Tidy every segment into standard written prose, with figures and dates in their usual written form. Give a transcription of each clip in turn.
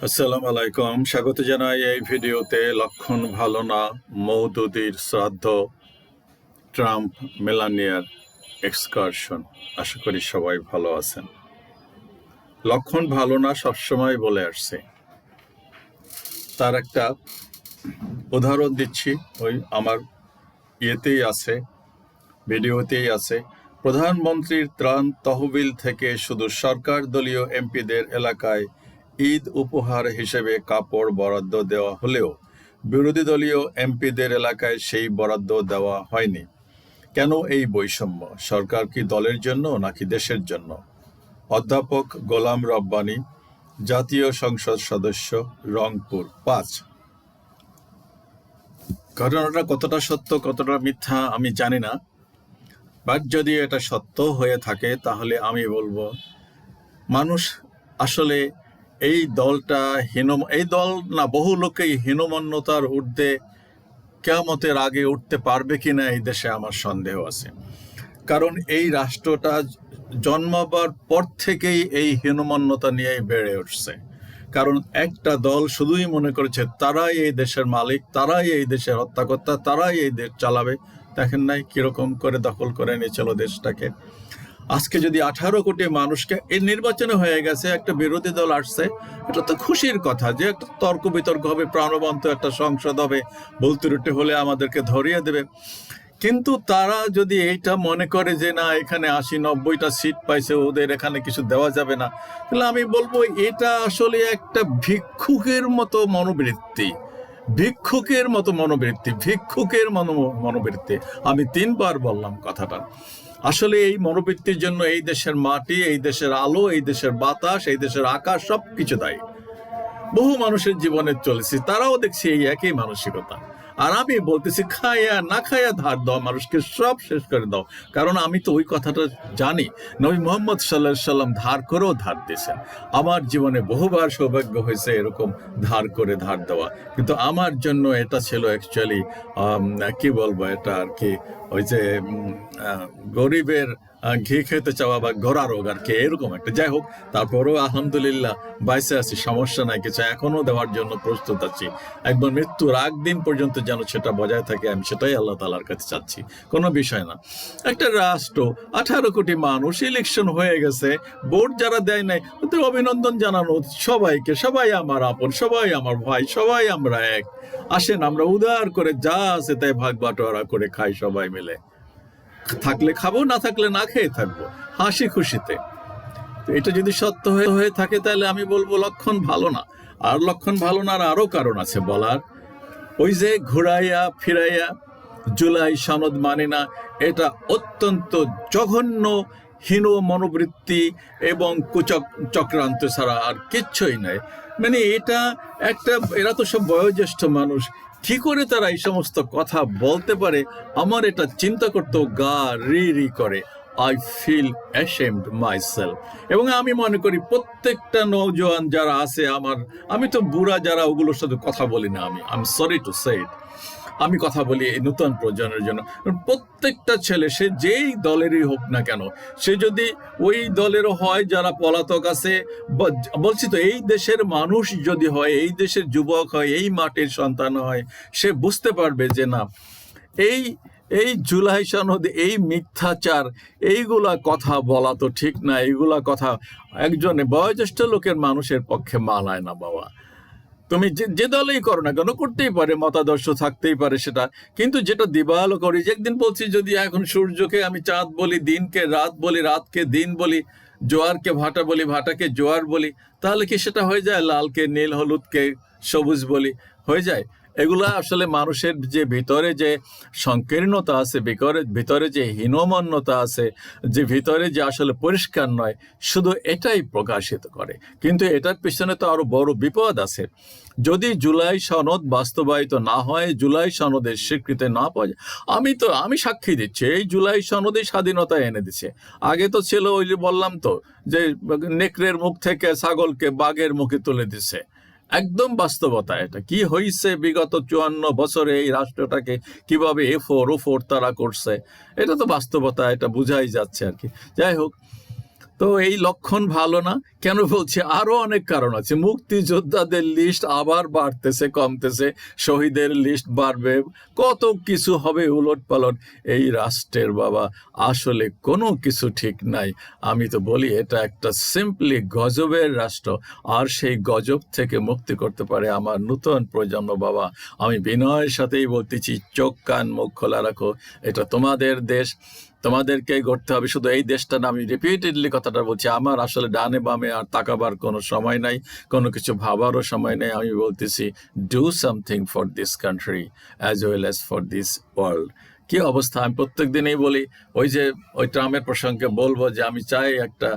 আসসালামু আলাইকুম, স্বাগত জানাই এই ভিডিওতে। লক্ষণ ভালো না, মওদুদির শ্রাদ্ধ, ট্রাম্প মেলানিয়ার এক্সকারশন। আশা করি সবাই ভালো আছেন। লক্ষণ ভালো না সবসময় বলে আসছে। তার একটা উদাহরণ দিচ্ছি, ওই আমার ইয়েতেই আছে, ভিডিওতেই আছে। প্রধানমন্ত্রীর ত্রাণ তহবিল থেকে শুধু সরকার দলীয় এমপিদের এলাকায় ঈদ উপহার হিসেবে কাপড় বরাদ্দ দেওয়া হলেও বিরোধী দলীয় এমপিদের এলাকায় সেই বরাদ্দ দেওয়া হয়নি। কেন এই বৈষম্য? সরকার কি দলের জন্য নাকি দেশের জন্য? অধ্যাপক গোলাম রব্বানী, জাতীয় সংসদ সদস্য, রংপুর ৫। ঘটনাটা কতটা সত্য কতটা মিথ্যা আমি জানি না, বাট যদি এটা সত্য হয়ে থাকে তাহলে আমি বলবো মানুষ আসলে এই দলটা এই দল না, বহু লোকেই হীনমন্যতার ঊর্ধ্বে কিয়ামতের আগে উঠতে পারবে কিনা এই দেশে আমার সন্দেহ আছে। কারণ এই রাষ্ট্রটা জন্মাবার পর থেকেই এই হীনমন্যতা নিয়েই বেড়ে উঠছে। কারণ একটা দল শুধুই মনে করেছে তারাই এই দেশের মালিক, তারাই এই দেশের হত্যাকর্তা, তারাই এই দেশ চালাবে। দেখেন নাই কিরকম করে দখল করে নিয়েছিল দেশটাকে। আজকে যদি 18 কোটি মানুষকে, এই নির্বাচনে হয়ে গেছে, একটা বিরোধী দল আসছে, এটা তো খুশির কথা যে একটা তর্ক বিতর্ক হবে, প্রাণবন্ত একটা সংসদ হবে, ভুল ত্রুটি হলে আমাদেরকে ধরিয়ে দেবে। কিন্তু তারা যদি এইটা মনে করে যে না, এখানে 80-90টা সিট পাইছে, ওদের এখানে কিছু দেওয়া যাবে না, তাহলে আমি বলবো এটা আসলে একটা ভিক্ষুকের মতো মনোবৃত্তি। আমি 3বার বললাম কথাটা। আসলে এই মনোবৃত্তির জন্য এই দেশের মাটি, এই দেশের আলো, এই দেশের বাতাস, এই দেশের আকাশ সবকিছু দায়ী। বহু মানুষের জীবনে চলেছি, তারাও দেখছি এই একই মানসিকতা। আর আমি বলতেছি খায়া না খায়া ধার দাও, মানুষকে সব শেষ করে দাও। কারণ আমি তো ওই কথাটা জানি, নবী মুহাম্মদ সাল্লাল্লাহু আলাইহি সাল্লাম ধার করেও ধার দিয়েছেন। আমার জীবনে বহুবার সৌভাগ্য হয়েছে এরকম ধার করে ধার দেওয়া, কিন্তু আমার জন্য এটা ছিল অ্যাকচুয়ালি কি বলবো, এটা আর কি ওই যে গরিবের ঘি খেতে চাওয়া বা ঘোড়া রোগ আর কি, এরকম একটা। যাই হোক, তারপরেও আলহামদুলিল্লাহ বাইসে আছি, সমস্যা নাই কিছু, এখনো দেওয়ার জন্য প্রস্তুত আছি। একবার মৃত্যুর আগ দিন পর্যন্ত যেন সেটা বজায় থাকে, আমি সেটাই আল্লাহ তাআলার কাছে চাচ্ছি, কোনো বিষয় না। একটা রাষ্ট্র, 18 কোটি মানুষ, ইলেকশন হয়ে গেছে, ভোট যারা দেয় নাই ওদের অভিনন্দন জানানো সবাইকে। সবাই আমার আপন, সবাই আমার ভাই, সবাই আমরা এক। আসেন আমরা উদার করে যা আছে তাই ভাগ বাটোয়ারা করে খাই সবাই মিলে। থাকলে খাবো, না থাকলে না খেয়ে থাকবো, হাসি খুশিতে। এটা যদি সত্য হয়ে থাকে তাহলে আমি বলবো লক্ষণ ভালো না। আর লক্ষণ ভালো না, আরো কারণ আছে বলার। ওই যে ঘুরাইয়া ফিরাইয়া জুলাই সনদ মানে না, এটা অত্যন্ত জঘন্য হীন মনোবৃত্তি এবং চক্রান্ত ছাড়া আর কিচ্ছুই নাই। মানে এটা একটা, এরা তো সব বয়োজ্যেষ্ঠ মানুষ, কি করে তারা এই সমস্ত কথা বলতে পারে? আমার এটা চিন্তা করতেও গা রি রি করে। I feel ashamed myself. এবং আমি মনে করি প্রত্যেকটা নওজোয়ান যারা আছে আমি তো বুড়া যারা, ওগুলোর সাথে কথা বলি না। I am sorry to say it, আমি কথা বলি এই নতুন প্রজন্মের জন্য। প্রত্যেকটা ছেলে, সে যেই দলেরই হোক না কেন, সে যদি ওই দলেরও হয় যারা পলাতক আছে, বলছি তো, এই দেশের মানুষ যদি হয়, এই দেশের যুবক হয়, এই মাটির সন্তান হয়, সে বুঝতে পারবে যে না, এই এই জুলাই সনদ, এই মিথ্যাচার, এইগুলা কথা বলা তো ঠিক না। এইগুলা কথা একজন বয়োজ্যেষ্ঠ লোকের মানুষের পক্ষে মানায় না বাবা। তুমি যে দলেই করো না কেন, করতেই পারে, মতাদর্শ থাকতেই পারে সেটা, কিন্তু যেটা দিবালো করি, যে একদিন বলছি, যদি এখন সূর্যকে আমি চাঁদ বলি, দিনকে রাত বলি, রাতকে দিন বলি, জোয়ারকে ভাটা বলি, ভাটাকে জোয়ার বলি, তাহলে কি সেটা হয়ে যায় লালকে নীল, হলুদকে সবুজ বলি, হয়ে যায়? এগুলা আসলে মানুষের যে ভিতরে যে সংকীর্ণতা আছে, ভিতরে যে হীনমন্যতা আছে, যে ভিতরে যে আসলে পরিষ্কার নয়, শুধু এটাই প্রকাশিত করে। কিন্তু এটার পিছনে তো আরো বড় বিপদ আছে। যদি জুলাই সনদ বাস্তবায়িত না হয়, জুলাই সনদের স্বীকৃতি না পাওয়া যায়, আমি সাক্ষী দিচ্ছি, এই জুলাই সনদই স্বাধীনতা এনে দিচ্ছে। আগে তো ছিল ওই যে বললাম তো, যে নেকড়ের মুখ থেকে ছাগলকে বাঘের মুখে তুলে দিচ্ছে। একদম বাস্তবতা। এটা কি হয়েছে বিগত 54 বছরে এই রাষ্ট্রটাকে কিভাবে এফোর তারা করছে, এটা তো বাস্তবতা, এটা বুঝাই যাচ্ছে আর কি। যাই হোক, তো এই লক্ষণ ভালো না। কেন বলছি? আরো অনেক কারণ আছে। মুক্তিযোদ্ধাদের লিস্ট আবার বাড়তেছে, কমতেছে, শহীদের লিস্ট বাড়বে, কত কিছু হবে উলট পালট। এই রাষ্ট্রের বাবা আসলে কোনো কিছু ঠিক নাই। আমি তো বলি এটা একটা সিম্পলি গজবের রাষ্ট্র, আর সেই গজব থেকে মুক্তি করতে পারে আমার নূতন প্রজন্ম। বাবা, আমি বিনয়ের সাথেই বলতেছি, চোখ কান মুখ খোলা রাখো। এটা তোমাদের দেশ, তোমাদেরকে গড়তে হবে। শুধু এই দেশটা না, আমি রিপিটেডলি কথাটা বলছি, আমার আসলে ডানে বামে আর তাকাবার কোনো সময় নাই, কোনো কিছু ভাবারও সময় নেই। আমি বলতেছি, do something for this country as well as for this world. কি অবস্থা! আমি প্রত্যেক দিনই বলি, ওই ট্রাম্পের প্রসঙ্গে বলবো যে আমি চাই একটা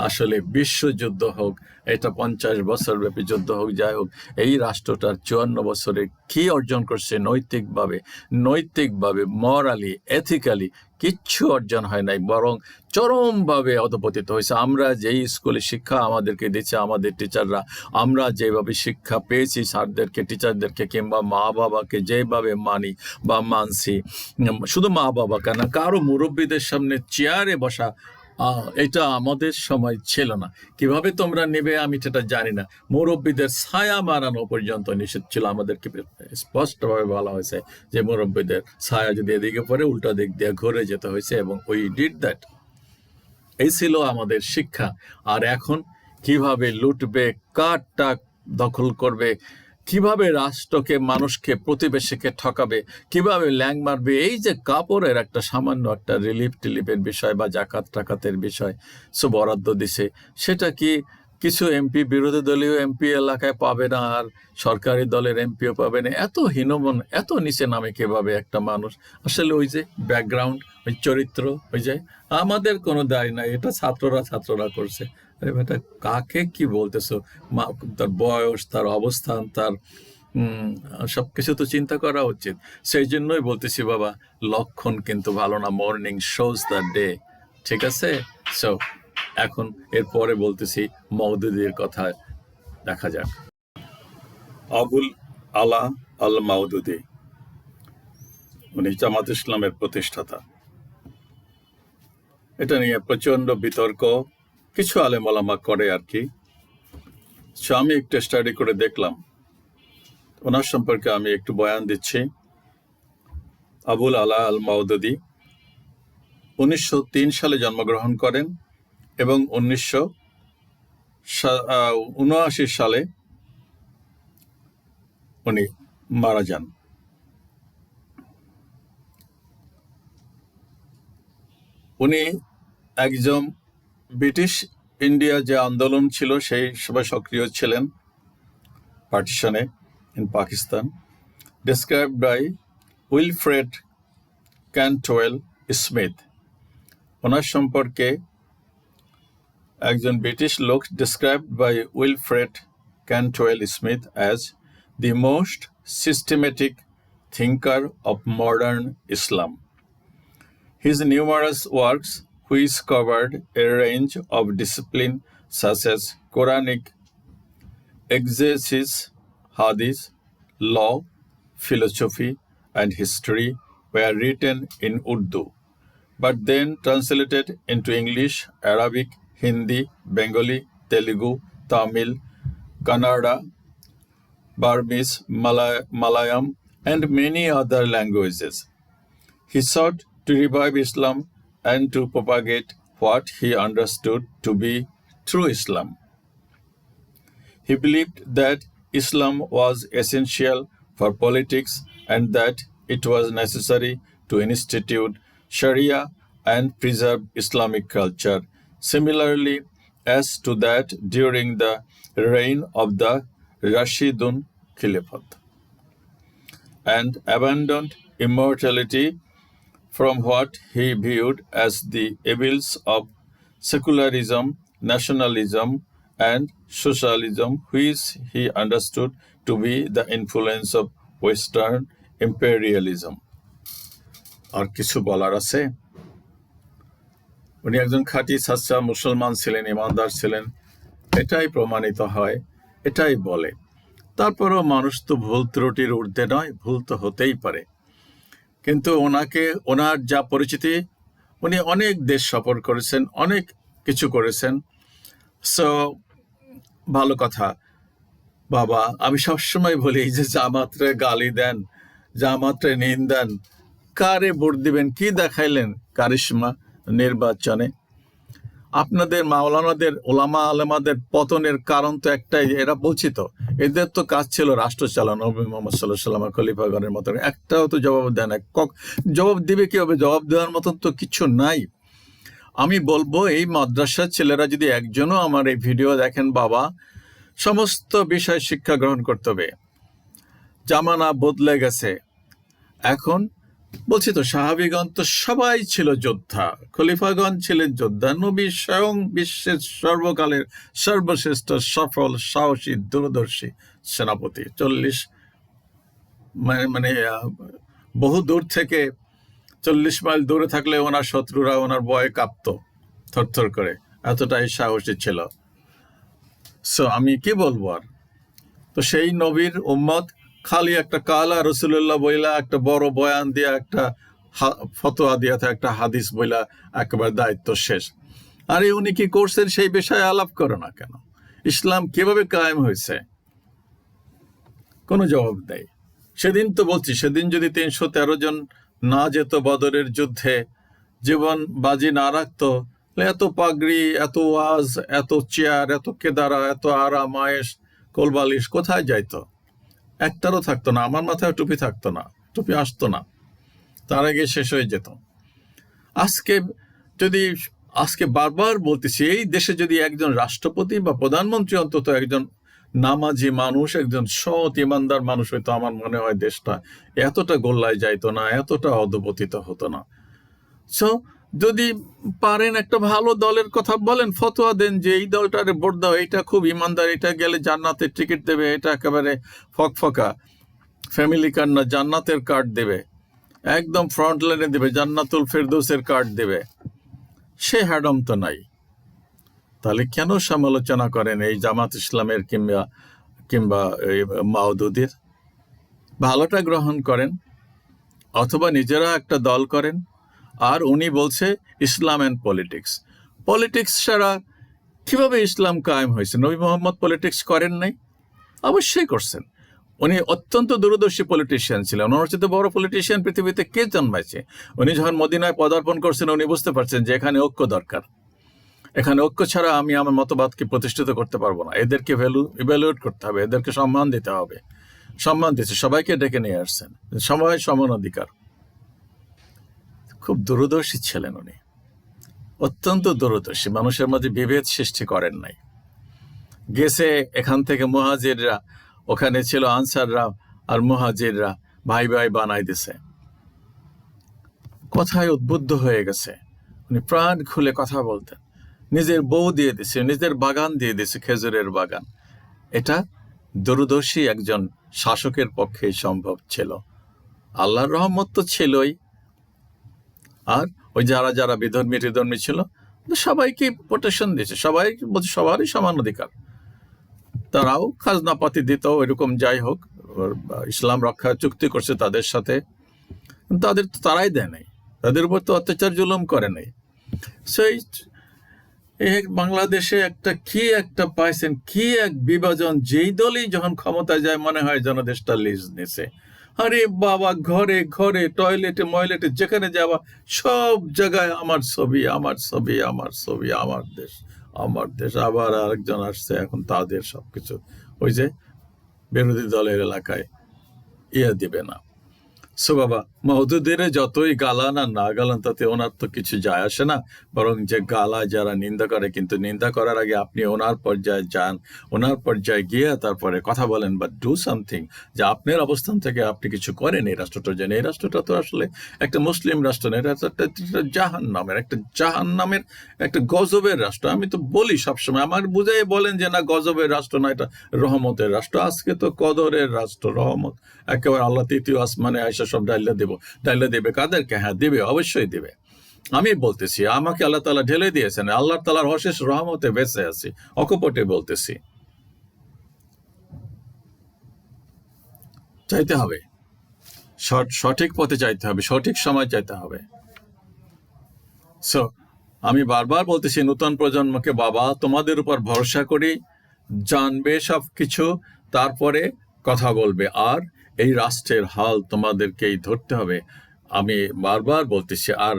আসলে বিশ্বযুদ্ধ হোক, এটা 50 বছর ব্যাপী যুদ্ধ হোক, যাই হোক। এই রাষ্ট্রটার 54 বছরে কি অর্জন করছে নৈতিকভাবে মরালি, এথিক্যালি কিচ্ছু অর্জন হয় নাই, বরং চরমভাবে অধপতিত হয়েছে। আমরা যেই স্কুলে শিক্ষা আমাদেরকে দিচ্ছে আমাদের টিচাররা, আমরা যেভাবে শিক্ষা পেয়েছি স্যারদেরকে, টিচারদেরকে, কিংবা মা বাবাকে যেভাবে মানি বা মানছি, শুধু মা বাবা কেন, কারো মুরব্বীদের সামনে চেয়ারে বসা, এটা আমাদের সময় ছিল না। কিভাবে তোমরা নেবে আমি সেটা জানি না। মুরব্বীদের ছায়া মারানো পর্যন্ত নিষেধ ছিল। আমাদেরকে স্পষ্টভাবে বলা হয়েছে যে মুরব্বীদের ছায়া যদি এদিকে পড়ে উল্টা দিক দিয়ে ঘুরে যেতে হয়েছে, এবং উই ডিড দ্যাট। এই ছিল আমাদের শিক্ষা। আর এখন কিভাবে লুটবে, কার টাক দখল করবে, কিভাবে রাষ্ট্রকে, মানুষকে, প্রতিবেশীকে ঠকাবে, কিভাবে ল্যাং মারবে, এই যে কাপড়ের একটা সামান্য একটা টিলিপের বিষয় বা জাকাত টাকাতের বিষয় সব বরাদ্দ দিছে, সেটা কি কিছু এমপি, বিরোধী দলীয় এমপি এলাকায় পাবে না, আর সরকারি দলের এমপিও পাবে না? এত হীনমন, এত নিচে নামে কিভাবে একটা মানুষ? আসলে ওই যে ব্যাকগ্রাউন্ড, ওই চরিত্র, ওই যে আমাদের কোনো দায় নাই, এটা ছাত্ররা করছে। আরে বেটা, কাকে কি বলতেছো? তার বয়স, তার অবস্থান, তার সবকিছু তো চিন্তা করা উচিত। সেই জন্যই বলতেছি বাবা, লক্ষণ কিন্তু ভালো না। মর্নিং শোজ দ্য ডে, ঠিক আছে? সো এখন এরপরে বলতেছি মওদুদির কথা, দেখা যাক। আবুল আলা আল মাওদুদি, উনি জামাত ইসলামের প্রতিষ্ঠাতা। এটা নিয়ে প্রচন্ড বিতর্ক কিছু আলেম ওলামা করে আর কি। আমি একটু স্টাডি করে দেখলাম, ওনার সম্পর্কে আমি একটু বয়ান দিচ্ছি। আবুল আলা আল মাওদুদি 1903 সালে জন্মগ্রহণ করেন এবং 1979 সালে উনি মারা যান। উনি একজন ব্রিটিশ ইন্ডিয়া যে আন্দোলন ছিল সেই সময় সক্রিয় ছিলেন, পার্টিশনে in Pakistan, described by Wilfred Cantwell Smith. ওনার সম্পর্কে একজন ব্রিটিশ লোক described by Wilfred Cantwell Smith as the most systematic thinker of modern Islam. His numerous works, which covered a range of disciplines such as Quranic exegesis, hadith, law, philosophy, and history, were written in Urdu, but then translated into English, Arabic, Hindi, Bengali, Telugu, Tamil, Kannada, Burmese, Malayalam, and many other languages. He sought to revive Islam and to propagate what he understood to be true Islam. He believed that Islam was essential for politics and that it was necessary to institute Sharia and preserve Islamic culture, similarly as to that during the reign of the Rashidun Caliphate, and abandoned immortality from what he viewed as the evils of secularism, nationalism, and socialism, which he understood to be the influence of Western imperialism. আর কিছু বলার আছে? উনি একজন খাঁটি সাচ্চা মুসলমান ছিলেন, ইমানদার ছিলেন, এটাই প্রমাণিত হয়, এটাই বলে। তারপরেও মানুষ তো ভুল ত্রুটির ঊর্ধ্বে নয়, ভুল তো হতেই পারে। কিন্তু ওনার যা পরিচিতি, উনি অনেক দেশ সফর করেছেন, অনেক কিছু করেছেন। সো ভালো কথা বাবা। আমি সবসময় বলি এই যে জামাতরে গালি দেন, জামাতরে নিন্দান, কারে ভোট দিবেন? কি দেখাইলেন কারিশমা নির্বাচনে? আপনাদের মাওলানাদের, ওলামা আলেমাদের পতনের কারণ তো একটাই, এরা বলছি তো, এদের তো কাজ ছিল রাষ্ট্র চালানো, নবী মুহাম্মদ সাল্লাল্লাহু আলাইহি ওয়াসাল্লাম খলিফাগণের মতো। একটাও তো জবাব দেয় না। জবাব দিবে কি হবে? জবাব দেওয়ার মতন তো কিছু নাই। আমি বলবো এই মাদ্রাসার ছেলেরা যদি একজনও আমার এই ভিডিও দেখেন, বাবা, সমস্ত বিষয় শিক্ষা গ্রহণ করতে হবে। জামানা বদলে গেছে। এখন বলছি তো, সাহাবীগণ তো সবাই ছিল যোদ্ধা, খলিফাগণ ছিলেন যোদ্ধা, নবী স্বয়ং বিশ্বের সর্বকালের সর্বশ্রেষ্ঠ সফল সাহসী দূরদর্শী সেনাপতি। 40 মানে বহু দূর থেকে 40 মাইল দূরে থাকলে ওনার শত্রুরা ওনার ভয়ে কাঁপতো থরথর করে, এতটাই সাহসী ছিল। সো আমি কি বলবো আর? তো সেই নবীর উম্মত খালি একটা কালা রসুল্লাহ বইলা, একটা বড় বয়ান দিয়া, একটা ফতোয়া দিয়া, একটা হাদিস বইলা একেবারে দায়িত্ব শেষ। আরে উনি কি করছেন সেই বিষয়ে আলাপ করো না কেন? ইসলাম কিভাবে কায়েম হয়েছে? কোনো জবাব নেই। সেদিন তো বলছি, সেদিন যদি 313 জন না যেত বদরের যুদ্ধে, জীবন বাজি না রাখতো, এত পাগড়ি, এত ওয়াজ, এত চেয়ার, এত কেদারা, এত আরাম আয়েশ, কোলবালিশ কোথায় যাইতো? একটারও থাকতো না। আমার মাথায় টুপি থাকতো না, টুপি আসতো না, তার আগে শেষ হয়ে যেত। আজকে বারবার বলতেছি, এই দেশে যদি একজন রাষ্ট্রপতি বা প্রধানমন্ত্রী, অন্তত একজন নামাজি মানুষ, একজন সৎ ইমানদার মানুষ হইতো, আমার মনে হয় দেশটা এতটা গোল্লায় যাইতো না, এতটা অধপতিত হতো না। সো যদি পারেন একটা ভালো দলের কথা বলেন, ফতোয়া দেন যে এই দলটারে ভোট দাও, এটা খুব ইমানদার, এটা গেলে জান্নাতের টিকিট দেবে, এটা একেবারে ফকফকা ফ্যামিলি কার্ড না, জান্নাতের কার্ড দেবে, একদম ফ্রন্ট লাইনে দেবে, জান্নাতুল ফেরদৌসের কার্ড দেবে। সে হ্যাডম তো নাই। তাহলে কেন সমালোচনা করেন এই জামাত ইসলামের কিংবা মাওদুদের? ভালোটা গ্রহণ করেন, অথবা নিজেরা একটা দল করেন। আর উনি বলছে ইসলাম অ্যান্ড পলিটিক্স। পলিটিক্স ছাড়া কিভাবে ইসলাম কায়েম হয়েছে? নবী মোহাম্মদ পলিটিক্স করেন নাই? অবশ্যই করছেন। উনি অত্যন্ত দূরদর্শী পলিটিশিয়ান ছিলেন। ওনার চেয়ে বড় পলিটিশিয়ান পৃথিবীতে কে জন্মাইছে? উনি যখন মদিনায় পদার্পণ করছেন, উনি বুঝতে পারছেন যে এখানে ঐক্য দরকার। এখানে ঐক্য ছাড়া আমি আমার মতবাদকে প্রতিষ্ঠিত করতে পারবো না। এদেরকে ইভ্যালুয়েট করতে হবে, এদেরকে সম্মান দিতে হবে। সম্মান দিচ্ছে, সবাইকে ডেকে নিয়ে আসছেন, সবাই সমান অধিকার। খুব দূরদর্শী ছিলেন উনি, অত্যন্ত দূরদর্শী। মানুষের মধ্যে বিভেদ সৃষ্টি করেন নাই। গেছে এখান থেকে মুহাজিররা, ওখানে ছিল আনসাররা আর মুহাজিররা, ভাই ভাই বানাই দিছে। কথায় উদ্বুদ্ধ হয়ে গেছে। উনি প্রাণ খুলে কথা বলতেন। নিজের বউ দিয়ে দিছে, নিজের বাগান দিয়ে দিছে, খেজুরের বাগান। এটা দূরদর্শী একজন শাসকের পক্ষে সম্ভব ছিল। আল্লাহর রহমত তো ছিলই। আর ওই যারা বিধর্মী ছিল, সবাইকে প্রোটেকশন দিয়েছে। সবাই বলছে সবারই সমান অধিকার। তারাও খাজনাপাতি দিত, এরকম যাই হোক, ইসলাম রক্ষা চুক্তি করছে তাদের সাথে। তারাই দেয় নাই, তাদের উপর তো অত্যাচার জুলুম করে নাই। সেই বাংলাদেশে একটা পাইছেন, কি এক বিভাজন! যেই দলই যখন ক্ষমতায় যায় মনে হয় যেন দেশটা লিজ নিছে। আরে বাবা, ঘরে ঘরে, টয়লেটে ময়লেটে, যেখানে যাওয়া সব জায়গায় আমার ছবি, আমার ছবি, আমার ছবি, আমার দেশ, আমার দেশ। আবার আরেকজন আসছে, এখন তাদের সবকিছু ওই যে বিরোধী দলের এলাকায় দিবে না। সো বাবা, মওদুদের যতই গালান আর না গালান, তাতে ওনার তো কিছু যায় আসে না। বরং যে গালায় যারা নিন্দা করে, কিন্তু নিন্দা করার আগে আপনি ওনার পর্যায়ে যান, ওনার পর্যায়ে গিয়ে তারপরে কথা বলেন, বা ডু সামথিং, যে আপনার অবস্থান থেকে আপনি কিছু করেন এই রাষ্ট্রটার জন্য। এই রাষ্ট্রটা তো আসলে একটা মুসলিম রাষ্ট্র না, এটা একটা জাহান্নামের একটা গজবের রাষ্ট্র। আমি তো বলি সবসময়, আমার বুঝাই বলেন যে না, গজবের রাষ্ট্র না, এটা রহমতের রাষ্ট্র। আজকে তো কদরের রাষ্ট্র, রহমত। একেবারে আল্লাহ তৃতীয় আসমানে আয়সা সব ডাইলে দেবে। কাদেরকে? হ্যাঁ, দিবে, অবশ্যই দিবে। আমি বলতেছি, আমাকে আল্লাহ তাআলা ঢেলে দিয়েছেন, আল্লাহ তাআলার অশেষ রহমতে বেঁচে আছি, অকপটে বলতেছি। চাইতে হবে, সঠিক পথে চাইতে হবে, সঠিক সময় চাইতে হবে। সো আমি বারবার বলতেছি নতুন প্রজন্মকে, বাবা তোমাদের উপর ভরসা করি, জানবে সব কিছু, তারপরে কথা বলবে, আর এই রাষ্ট্রের হাল তোমাদেরকেই ধরতে হবে। আমি বারবার বলতেছি। আর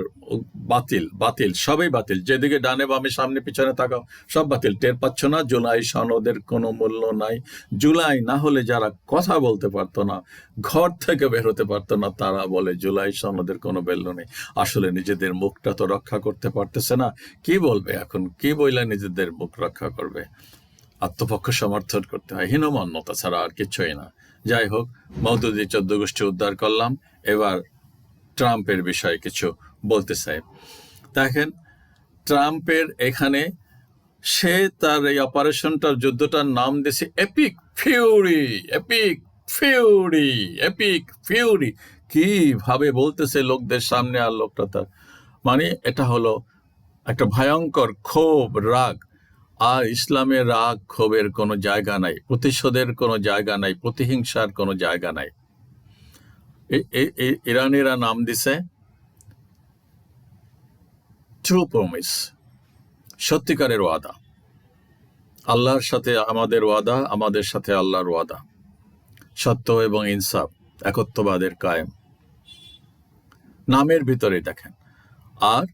বাতিল বাতিল সবই বাতিল, যেদিকে ডানে বামে সামনে পিছনে তাকাও সব বাতিল। টের পাচ্ছ না জুলাই সনদের কোনো মূল্য নাই? জুলাই না হলে যারা কথা বলতে পারতো না, ঘর থেকে বের হতে পারতো না, তারা বলে জুলাই সনদের কোনো মূল্য নেই। আসলে নিজেদের মুখটা তো রক্ষা করতে পারতেছে না, কি বলবে এখন? কি বইলে নিজেদের মুখ রক্ষা করবে? আত্মপক্ষ সমর্থন করতে হয়, হীনমন্যতা ছাড়া আর কিছুই না। যাই হোক, মওদুদি 14 গোষ্ঠী উদ্ধার করলাম। এবার ট্রাম্পের বিষয়ে কিছু বলতে চাই। দেখেন, ট্রাম্পের এখানে সে তার এই অপারেশনটার, যুদ্ধটার নাম দিয়েছে epic Fury, epic Fury, epic Fury. কিভাবে বলতেছে লোকদের সামনে, আর লোকটা তার মানে এটা হলো একটা ভয়ঙ্কর ক্ষোভ, রাগ। আর ইসলামের রাগ ক্ষোভের কোনো জায়গা নাই, প্রতিশোধের কোনো জায়গা নাই, প্রতিহিংসার কোনো জায়গা নাই। ইরানিরা নাম দিছে ট্রু প্রমিস, সত্যিকারের ওয়াদা। আল্লাহর সাথে আমাদের ওয়াদা, আমাদের সাথে আল্লাহর ওয়াদা, সত্য এবং ইনসাফ, একত্ববাদের কায়েম, নামের ভিতরে দেখেন। আর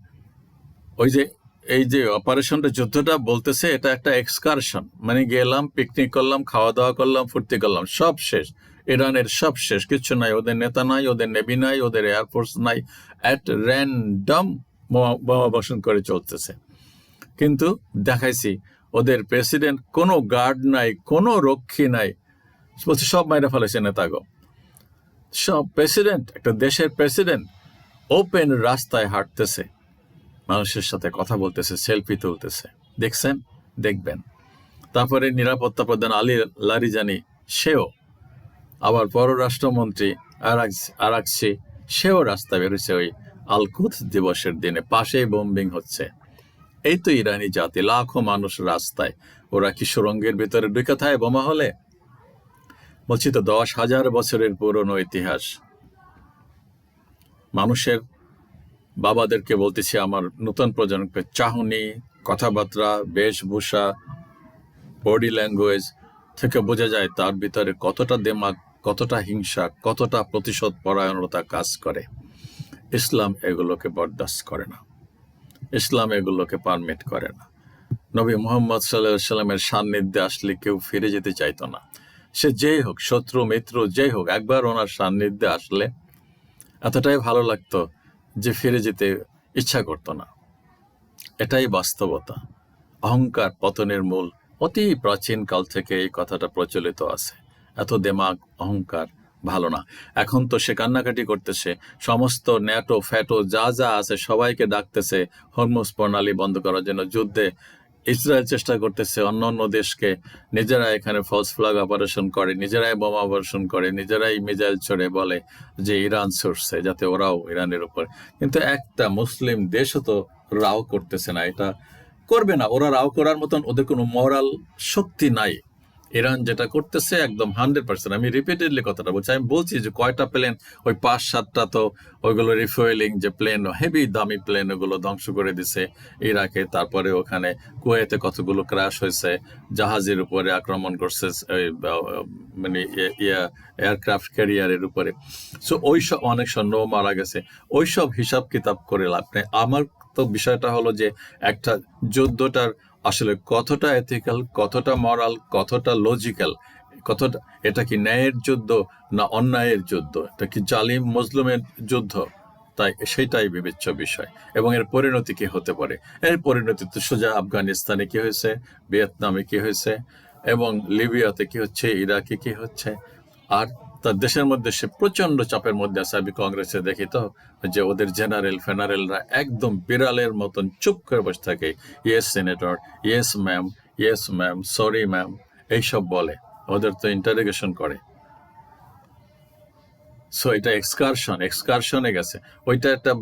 ওই যে এই যে অপারেশনটা, যুদ্ধটা বলতেছে এটা একটা এক্সকারশন, মানে গেলাম, পিকনিক করলাম, খাওয়া দাওয়া করলাম, ফুর্তি করলাম, সব শেষ। ইরানের সব শেষ, কিছু নাই, ওদের নেতা নাই, ওদের নেভি নাই, ওদের এয়ারফোর্স নাই, অ্যাট র্যান্ডম বোমাবর্ষণ করে চলতেছে। কিন্তু দেখাইছি ওদের প্রেসিডেন্ট, কোনো গার্ড নাই, কোনো রক্ষী নাই, বলছে সব মাইরা ফেলেছে নেতাগো। সব প্রেসিডেন্ট, একটা দেশের প্রেসিডেন্ট ওপেন রাস্তায় হাঁটতেছে, মানুষের সাথে কথা বলতেছে, সেলফি তুলতেছে। দেখছেন? দেখবেন। তারপরে নিরাপত্তা প্রধান আলী লারিজানি, সেও, আবার পররাষ্ট্রমন্ত্রী আরাকচি, সেও রাস্তায় বেরোছে ওই আল কুদস দিবসের দিনে। পাশেই বোম্বিং হচ্ছে। এই তো ইরানি জাতি, লাখো মানুষ রাস্তায়। ওরা কি সুরঙ্গের ভিতরে ঢুকে থাকে বোমা হলে? বলছি তো 10,000 বছরের পুরনো ইতিহাস। মানুষের, বাবাদেরকে বলতেছি, আমার নতুন প্রজন্মকে, চাহনি, কথাবার্তা, বেশভূষা, বডি ল্যাঙ্গুয়েজ থেকে বোঝা যায় তার ভিতরে কতটা দেমাগ, কতটা হিংসা, কতটা প্রতিশোধ পরায়ণতা কাজ করে। ইসলাম এগুলোকে বরদাস্ত করে না, ইসলাম এগুলোকে পারমিট করে না। নবী মুহাম্মদ সাল্লাল্লাহু আলাইহি সাল্লামের সান্নিধ্যে আসলে কেউ ফিরে যেতে চাইতো না। সে যেই হোক, শত্রু মিত্র যেই হোক, একবার ওনার সান্নিধ্যে আসলে এতটাই ভালো লাগতো যে ফিরে যেতে ইচ্ছা করতো না। এটাই বাস্তবতা। অহংকার পতনের মূল। অতি প্রাচীন কাল থেকে এই কথাটা প্রচলিত আছে। এত দেমাগ, অহংকার ভালো না। এখন তো সে কান্নাকাটি করতেছে, সমস্ত ন্যাটো ফ্যাটো যা যা আছে সবাইকে ডাকতেছে হরমুজ প্রণালী বন্ধ করার জন্য। যুদ্ধে ইসরায়েল চেষ্টা করতেছে অন্য অন্য দেশকে, নিজেরা এখানে ফলস ফ্ল্যাগ অপারেশন করে, নিজেরাই বোমা অপারেশন করে, নিজেরাই মিসাইল ছড়ে বলে যে ইরান ছড়ছে, যাতে ওরাও ইরানের উপর। কিন্তু একটা মুসলিম দেশও তো রাও করতেছে না, এটা করবে না। ওরা রাও করার মতন ওদের কোনো মরাল শক্তি নাই। ইরান যেটা করতেছে একদম 100%। আমি রিপিটেডলি কথাটা বলছি। আমি বলছি যে কয়টা প্লেন, ওই 5-7টা তো ওইগুলো রিফুয়েলিং যে প্লেন, হেভি দামি প্লেন, ওগুলো ধ্বংস করে দিছে ইরাকে। তারপরে ওখানে কুয়েতে কতগুলো ক্র্যাশ হয়েছে, জাহাজের উপরে আক্রমণ করছে, মানে এয়ারক্রাফট ক্যারিয়ারের উপরে। সো ওইসব অনেক সৈন্য মারা গেছে। ওইসব হিসাব কিতাব করে লাভ নেই। আমার তো বিষয়টা হলো যে একটা যুদ্ধটার আসলে কতটা এথিক্যাল, কতটা মরাল, কতটা লজিক্যাল, কতটা এটা কি ন্যায়ের যুদ্ধ না অন্যায়ের যুদ্ধ, এটা কি জালিম মজলুমের যুদ্ধ, তাই সেটাই বিবেচ্য বিষয়। এবং এর পরিণতি কি হতে পারে? এর পরিণতি তো সোজা আফগানিস্তানে কি হয়েছে, ভিয়েতনামে কি হয়েছে, এবং লিবিয়াতে কি হচ্ছে, ইরাকে কি হচ্ছে। আর তার দেশের মধ্যে সে প্রচন্ড চাপের মধ্যে আছে। আমি কংগ্রেসে দেখি তো যে ওদের জেনারেলরা একদম বিড়ালের মতন চুপ করে বসে থাকে। Yes senator, yes ma'am, yes ma'am, sorry ma'am, এইসব বলে। ওদের তো ইন্টারোগেশন করে। সো এটা এক্সকারশনে গেছে। ওইটা একটা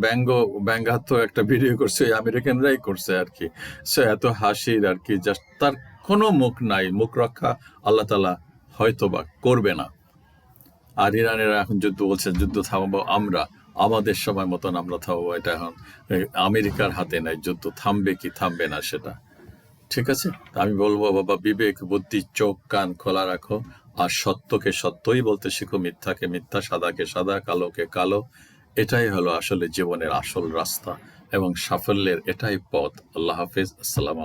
ব্যঙ্গাত্মক একটা ভিডিও করছে, ওই আমেরিকানরাই করছে আর কি। সো এত হাসির আর কি, জাস্ট তার কোনো মুখ নাই। মুখ রক্ষা আল্লাহ তাআলা হয়তো বা করবে না। আর ইরানেরা এখন যুদ্ধ বলছে, যুদ্ধ থামাবো আমরা। আমাদের সময় মতন আমরা থাকবো, এটা এখন আমেরিকার হাতে নাই, যুদ্ধ থামবে কি থামবে না সেটা। ঠিক আছে, আমি বলবো বাবা, বিবেক বুদ্ধি চোখ কান খোলা রাখো, আর সত্যকে সত্যই বলতে শিখো, মিথ্যাকে মিথ্যা, সাদাকে সাদা, কালোকে কালো। এটাই হলো আসলে জীবনের আসল রাস্তা এবং সাফল্যের এটাই পথ। আল্লাহ হাফেজ, আসসালাম।